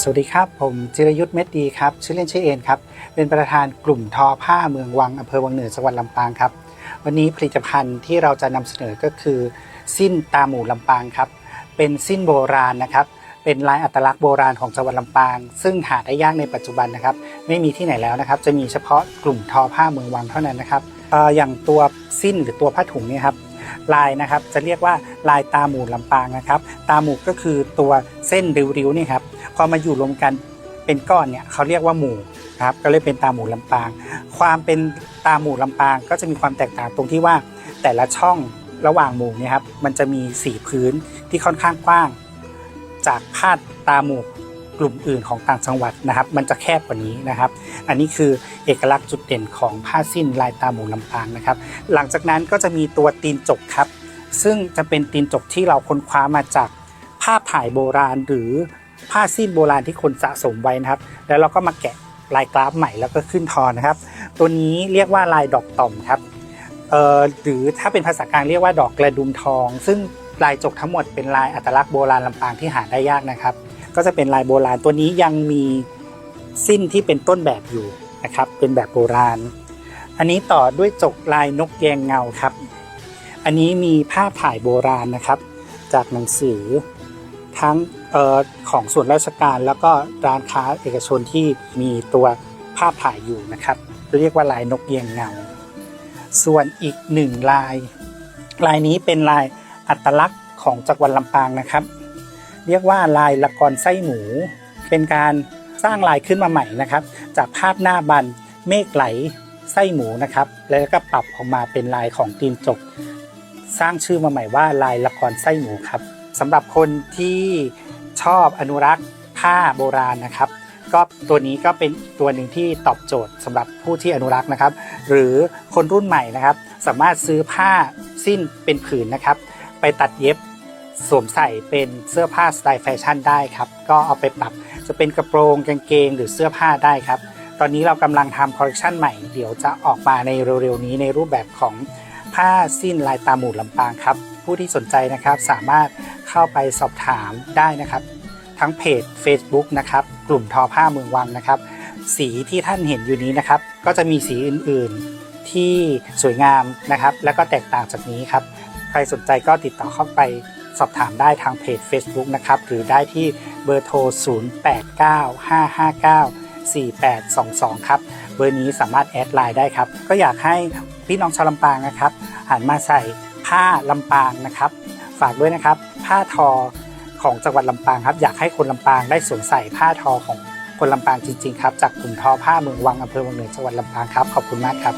สวัสดีครับผมจิรยุทธเม็ดดีครับชื่อเล่นชื่อเอ็นครับเป็นประธานกลุ่มทอผ้าเมืองวังอำเภอวังเหนือจังหวัดลำปางครับวันนี้ผลิตภัณฑ์ที่เราจะนำเสนอก็คือสิ้นตาหมู่ลำปางครับเป็นสิ้นโบราณนะครับเป็นลายอัตลักษณ์โบราณของจังหวัดลำปางซึ่งหาได้ยากในปัจจุบันนะครับไม่มีที่ไหนแล้วนะครับจะมีเฉพาะกลุ่มทอผ้าเมืองวังเท่านั้นนะครับอย่างตัวสิ้นหรือตัวผ้าถุงเนี่ยครับลายนะครับจะเรียกว่าลายตาหมู่ลำปางนะครับตาหมู่ก็คือตัวเส้นริ้วๆนี่ครับพอมาอยู่รวมกันเป็นก้อนเนี่ยเขาเรียกว่าหมู่ครับก็เลยเป็นตาหมู่ลำปางความเป็นตาหมู่ลำปางก็จะมีความแตกต่างตรงที่ว่าแต่ละช่องระหว่างหมู่เนี่ยครับมันจะมีสีพื้นที่ค่อนข้างกว้างจากผ้าตาหมู่กลุ่มอื่นของต่างจังหวัดนะครับมันจะแคบกว่านี้นะครับอันนี้คือเอกลักษณ์จุดเด่นของผ้าสิ้นลายตาหมู่ลำปางนะครับหลังจากนั้นก็จะมีตัวตีนจกครับซึ่งจะเป็นตีนจกที่เราค้นคว้ามาจากภาพถ่ายโบราณหรือผ้าสิ้นโบราณที่คนสะสมไว้นะครับแล้วเราก็มาแกะลายกราฟใหม่แล้วก็ขึ้นทอนะครับตัวนี้เรียกว่าลายดอกต่อมครับหรือถ้าเป็นภาษากลางเรียกว่าดอกกระดุมทองซึ่งลายจกทั้งหมดเป็นลายอัตลักษณ์โบราณลำปางที่หาได้ยากนะครับก็จะเป็นลายโบราณตัวนี้ยังมีสิ้นที่เป็นต้นแบบอยู่นะครับเป็นแบบโบราณอันนี้ต่อด้วยจกลายนกแยงเงาครับอันนี้มีภาพถ่ายโบราณนะครับจากหนังสือทั้งของส่วนราชการแล้วก็ร้านค้าเอกชนที่มีตัวภาพถ่ายอยู่นะครับเรียกว่าลายนกแยงเงาส่วนอีกหนึ่งลายนี้เป็นลายอัตลักษณ์ของจังหวัดลำปางนะครับเรียกว่าลายละกรไส้หมูเป็นการสร้างลายขึ้นมาใหม่นะครับจากภาพหน้าบันเมฆไหลไส้หมูนะครับแล้วก็ปรับออกมาเป็นลายของตีนจกสร้างชื่อมาใหม่ว่าลายละกรไส้หมูครับสำหรับคนที่ชอบอนุรักษ์ผ้าโบราณนะครับก็ตัวนี้ก็เป็นตัวหนึ่งที่ตอบโจทย์สำหรับผู้ที่อนุรักษ์นะครับหรือคนรุ่นใหม่นะครับสามารถซื้อผ้าสิ้นเป็นผืนนะครับไปตัดเย็บสวมใส่เป็นเสื้อผ้าสไตล์แฟชั่นได้ครับก็เอาไปปรับจะเป็นกระโปรงกางเกงหรือเสื้อผ้าได้ครับตอนนี้เรากำลังทำคอลเลคชันใหม่เดี๋ยวจะออกมาในเร็วๆนี้ในรูปแบบของผ้าสิ้นลายตาหมู่ลำปางครับผู้ที่สนใจนะครับสามารถเข้าไปสอบถามได้นะครับทั้งเพจ Facebook นะครับกลุ่มทอผ้าเมืองวังนะครับสีที่ท่านเห็นอยู่นี้นะครับก็จะมีสีอื่นๆที่สวยงามนะครับแล้วก็แตกต่างจากนี้ครับใครสนใจก็ติดต่อเข้าไปสอบถามได้ทางเพจ Facebook นะครับหรือได้ที่เบอร์โทร 0895594822 ครับเบอร์นี้สามารถแอดไลน์ได้ครับก็อยากให้พี่น้องชาวลำปางนะครับหันมาใส่ผ้าลำปางนะครับฝากด้วยนะครับผ้าทอของจังหวัดลำปางครับอยากให้คนลำปางได้สวมใส่ผ้าทอของคนลำปางจริงๆครับจากกลุ่มทอผ้าเมืองวังอำเภอวังเหนือจังหวัดลำปางครับขอบคุณมากครับ